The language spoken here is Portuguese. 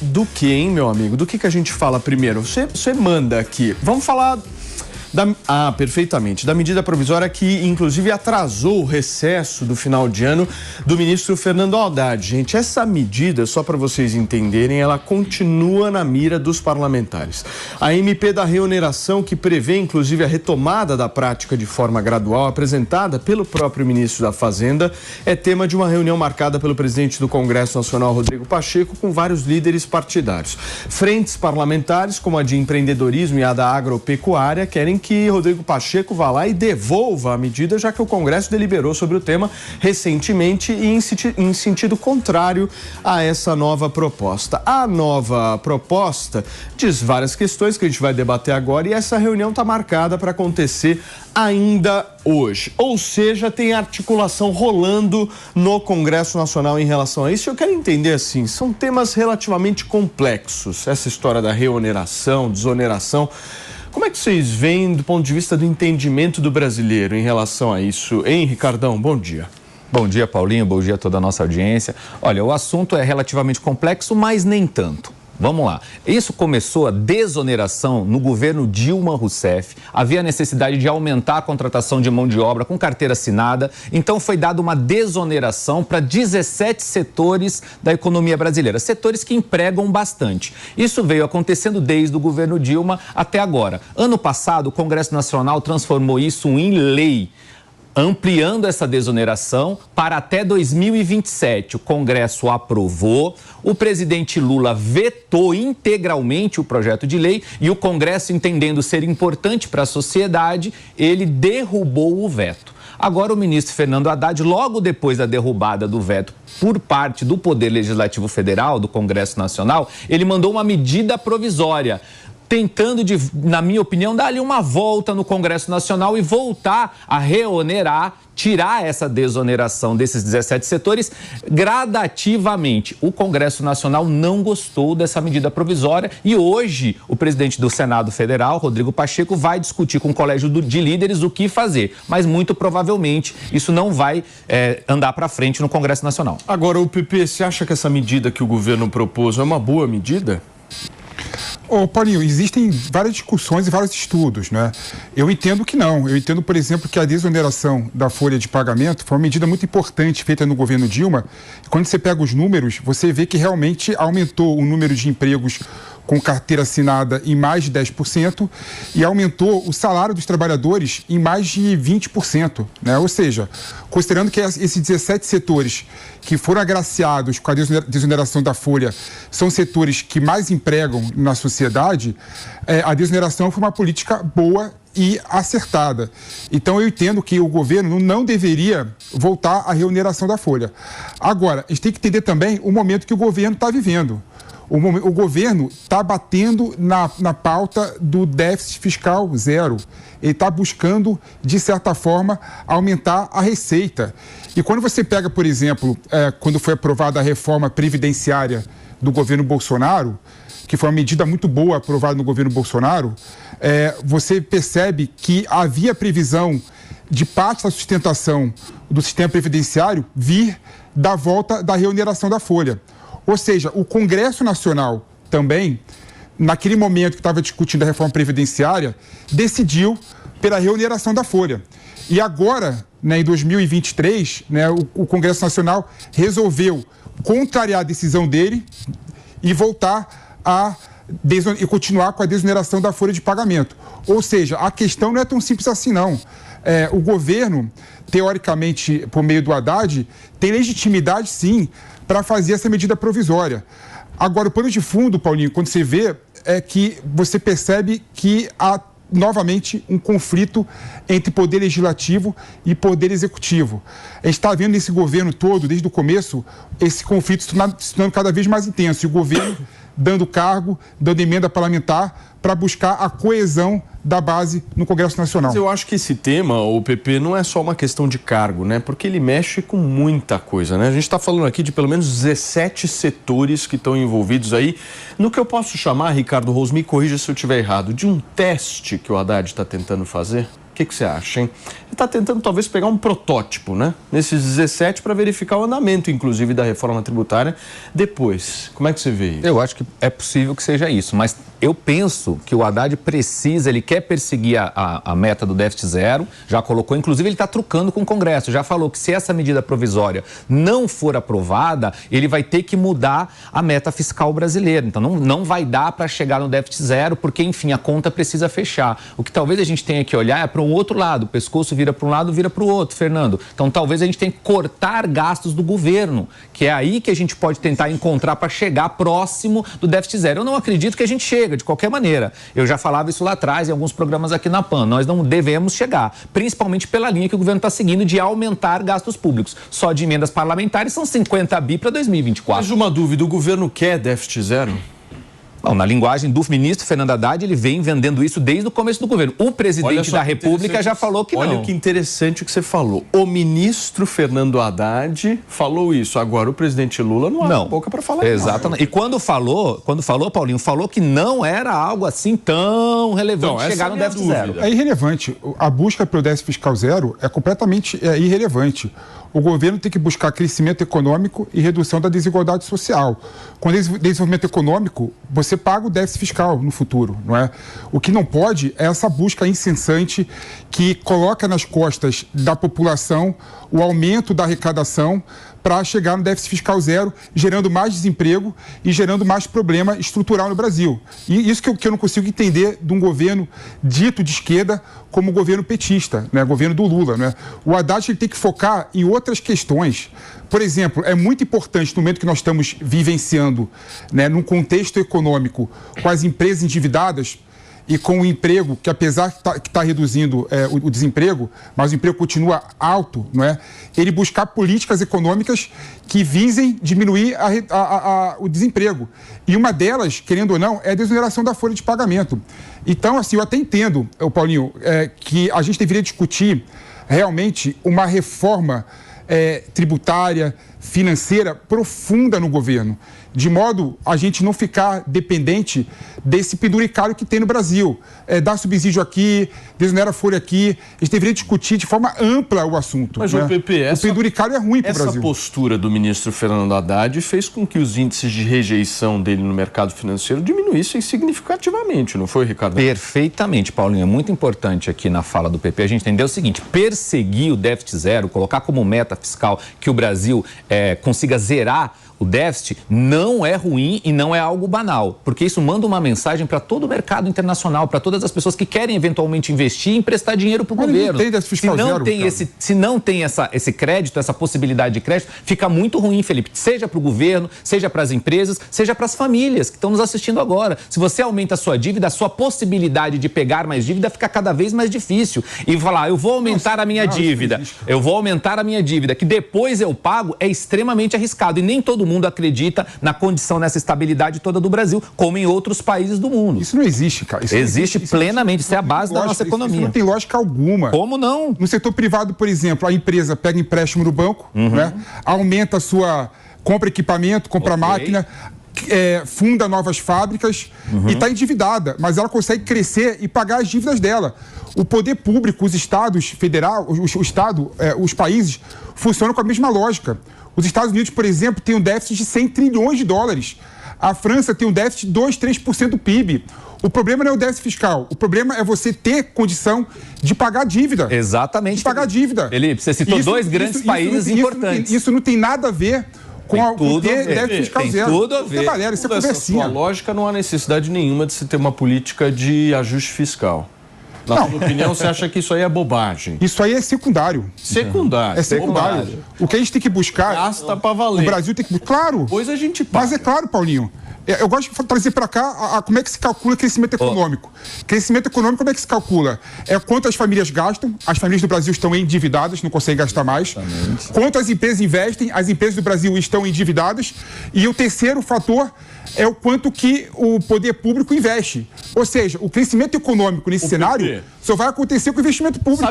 do que, hein, meu amigo? Do que a gente fala primeiro? Você manda aqui. Vamos falar... perfeitamente. Da medida provisória que, inclusive, atrasou o recesso do final de ano do ministro Fernando Haddad. Gente, essa medida, só para vocês entenderem, ela continua na mira dos parlamentares. A MP da reoneração, que prevê, inclusive, a retomada da prática de forma gradual, apresentada pelo próprio ministro da Fazenda, é tema de uma reunião marcada pelo presidente do Congresso Nacional, Rodrigo Pacheco, com vários líderes partidários. Frentes parlamentares, como a de empreendedorismo e a da agropecuária, querem que Rodrigo Pacheco vá lá e devolva a medida, já que o Congresso deliberou sobre o tema recentemente e em sentido contrário a essa nova proposta. A nova proposta diz várias questões que a gente vai debater agora e essa reunião está marcada para acontecer ainda hoje. Ou seja, tem articulação rolando no Congresso Nacional em relação a isso. Eu quero entender assim, são temas relativamente complexos, essa história da reoneração, desoneração. Como é que vocês veem do ponto de vista do entendimento do brasileiro em relação a isso? Hein, Ricardão? Bom dia. Bom dia, Paulinho. Bom dia a toda a nossa audiência. Olha, o assunto é relativamente complexo, mas nem tanto. Vamos lá. Isso começou a desoneração no governo Dilma Rousseff. Havia necessidade de aumentar a contratação de mão de obra com carteira assinada. Então foi dada uma desoneração para 17 setores da economia brasileira. Setores que empregam bastante. Isso veio acontecendo desde o governo Dilma até agora. Ano passado, o Congresso Nacional transformou isso em lei, ampliando essa desoneração para até 2027. O Congresso aprovou, o presidente Lula vetou integralmente o projeto de lei e o Congresso, entendendo ser importante para a sociedade, ele derrubou o veto. Agora o ministro Fernando Haddad, logo depois da derrubada do veto por parte do Poder Legislativo Federal, do Congresso Nacional, ele mandou uma medida provisória, tentando, na minha opinião, dar ali uma volta no Congresso Nacional e voltar a reonerar, tirar essa desoneração desses 17 setores gradativamente. O Congresso Nacional não gostou dessa medida provisória e hoje o presidente do Senado Federal, Rodrigo Pacheco, vai discutir com o colégio de líderes o que fazer, mas muito provavelmente isso não vai andar para frente no Congresso Nacional. Agora, o PP, você acha que essa medida que o governo propôs é uma boa medida? Paulinho, existem várias discussões e vários estudos, né? Eu entendo que não. Eu entendo, por exemplo, que a desoneração da folha de pagamento foi uma medida muito importante feita no governo Dilma. Quando você pega os números, você vê que realmente aumentou o número de empregos com carteira assinada em mais de 10% e aumentou o salário dos trabalhadores em mais de 20%, né? Ou seja, considerando que esses 17 setores que foram agraciados com a desoneração da folha são setores que mais empregam na sociedade, a desoneração foi uma política boa e acertada. Então eu entendo que o governo não deveria voltar à reoneração da folha. Agora, a gente tem que entender também o momento que o governo está vivendo. O governo está batendo na pauta do déficit fiscal zero. Ele está buscando, de certa forma, aumentar a receita. E quando você pega, por exemplo, quando foi aprovada a reforma previdenciária do governo Bolsonaro, que foi uma medida muito boa aprovada no governo Bolsonaro, você percebe que havia previsão de parte da sustentação do sistema previdenciário vir da volta da reoneração da folha. Ou seja, o Congresso Nacional também, naquele momento que estava discutindo a reforma previdenciária, decidiu pela reoneração da folha. E agora, né, em 2023, né, o Congresso Nacional resolveu contrariar a decisão dele e voltar e continuar com a desoneração da folha de pagamento. Ou seja, a questão não é tão simples assim, não. O governo, teoricamente, por meio do Haddad, tem legitimidade, sim, para fazer essa medida provisória. Agora, o pano de fundo, Paulinho, quando você vê, é que você percebe que há novamente um conflito entre poder legislativo e poder executivo. A gente está vendo nesse governo todo, desde o começo, esse conflito se tornando cada vez mais intenso. E o governo dando cargo, dando emenda parlamentar para buscar a coesão da base no Congresso Nacional. Mas eu acho que esse tema, o PP, não é só uma questão de cargo, né? Porque ele mexe com muita coisa, né? A gente está falando aqui de pelo menos 17 setores que estão envolvidos aí no que eu posso chamar, Ricardo Rose, me corrija se eu estiver errado, de um teste que o Haddad está tentando fazer? que você acha, hein? Ele está tentando talvez pegar um protótipo, né? Nesses 17 para verificar o andamento, inclusive, da reforma tributária. Depois, como é que você vê isso? Eu acho que é possível que seja isso, mas eu penso que o Haddad precisa, ele quer perseguir a meta do déficit zero, já colocou, inclusive ele está trucando com o Congresso, já falou que se essa medida provisória não for aprovada, ele vai ter que mudar a meta fiscal brasileira. Então não vai dar para chegar no déficit zero, porque, enfim, a conta precisa fechar. O que talvez a gente tenha que olhar é para um outro lado, o pescoço vira para um lado, vira para o outro, Fernando. Então talvez a gente tenha que cortar gastos do governo, que é aí que a gente pode tentar encontrar para chegar próximo do déficit zero. Eu não acredito que a gente chegue de qualquer maneira. Eu já falava isso lá atrás em alguns programas aqui na PAN. Nós não devemos chegar, principalmente pela linha que o governo está seguindo de aumentar gastos públicos. Só de emendas parlamentares são 50 bi para 2024. Mas uma dúvida, o governo quer déficit zero? Bom, na linguagem do ministro Fernando Haddad, ele vem vendendo isso desde o começo do governo. O presidente da República já falou que não. Olha que interessante o que você falou. O ministro Fernando Haddad falou isso. Agora o presidente Lula não abre a boca para falar. Exatamente. E quando falou, Paulinho, falou que não era algo assim tão relevante chegar no déficit zero. É irrelevante. A busca pelo déficit fiscal zero é completamente irrelevante. O governo tem que buscar crescimento econômico e redução da desigualdade social. Com desenvolvimento econômico, você paga o déficit fiscal no futuro, não é? O que não pode é essa busca incessante que coloca nas costas da população o aumento da arrecadação para chegar no déficit fiscal zero, gerando mais desemprego e gerando mais problema estrutural no Brasil. E isso que eu não consigo entender de um governo dito de esquerda como o governo petista, né? Governo do Lula, né? O Haddad ele tem que focar em outras questões. Por exemplo, é muito importante no momento que nós estamos vivenciando, né, num contexto econômico com as empresas endividadas e com o emprego, que apesar que está reduzindo o desemprego, mas o emprego continua alto, não é? Ele buscar políticas econômicas que visem diminuir o desemprego. E uma delas, querendo ou não, é a desoneração da folha de pagamento. Então, assim, eu até entendo, Paulinho, que a gente deveria discutir realmente uma reforma tributária, financeira profunda no governo, de modo a gente não ficar dependente desse penduricário que tem no Brasil. Dar subsídio aqui, desonera folha aqui. A gente deveria discutir de forma ampla o assunto. Mas né? o PP, o penduricário é ruim para o Brasil. Essa postura do ministro Fernando Haddad fez com que os índices de rejeição dele no mercado financeiro diminuíssem significativamente, não foi, Ricardo? Perfeitamente, Paulinho. É muito importante aqui na fala do PP a gente entender o seguinte: perseguir o déficit zero, colocar como meta fiscal que o Brasil consiga zerar o déficit, não é ruim e não é algo banal, porque isso manda uma mensagem para todo o mercado internacional, para todas as pessoas que querem eventualmente investir e emprestar dinheiro para o governo. Se não tem esse crédito, essa possibilidade de crédito, fica muito ruim, Felipe, seja para o governo, seja para as empresas, seja para as famílias que estão nos assistindo agora. Se você aumenta a sua dívida, a sua possibilidade de pegar mais dívida fica cada vez mais difícil. E falar, eu vou aumentar a minha dívida, que depois eu pago, é extremamente arriscado. E nem todo mundo acredita na condição, nessa estabilidade toda do Brasil, como em outros países do mundo. Isso não existe, cara. Existe plenamente, isso é a base da nossa economia. Isso não tem lógica alguma. Como não? No setor privado, por exemplo, a empresa pega empréstimo no banco, né? Aumenta a sua... compra equipamento, compra máquina... funda novas fábricas e está endividada, mas ela consegue crescer e pagar as dívidas dela. O poder público, os estados federal, os países funcionam com a mesma lógica. Os Estados Unidos, por exemplo, têm um déficit de 100 trilhões de dólares. A França tem um déficit de 2, 3% do PIB. O problema não é o déficit fiscal. O problema é você ter condição de pagar a dívida. Exatamente. De pagar a dívida. Felipe, você citou dois grandes países importantes. Isso não tem nada a ver com ter déficit fiscal zero. Tudo a ver. Galera, isso é conversinha. Sua lógica, não há necessidade nenhuma de se ter uma política de ajuste fiscal. Na sua opinião, você acha que isso aí é bobagem? Isso aí é secundário. Secundário. É secundário. Bobagem. O que a gente tem que buscar... Gasta pra valer. O Brasil tem que buscar... Claro. Pois a gente paga. Mas é claro, Paulinho. Eu gosto de trazer para cá como é que se calcula crescimento econômico. Crescimento econômico, como é que se calcula? É quanto as famílias gastam. As famílias do Brasil estão endividadas, não conseguem gastar mais. Exatamente. Quanto as empresas investem, as empresas do Brasil estão endividadas. E o terceiro fator é o quanto que o poder público investe. Ou seja, o crescimento econômico nesse cenário só vai acontecer com o investimento público.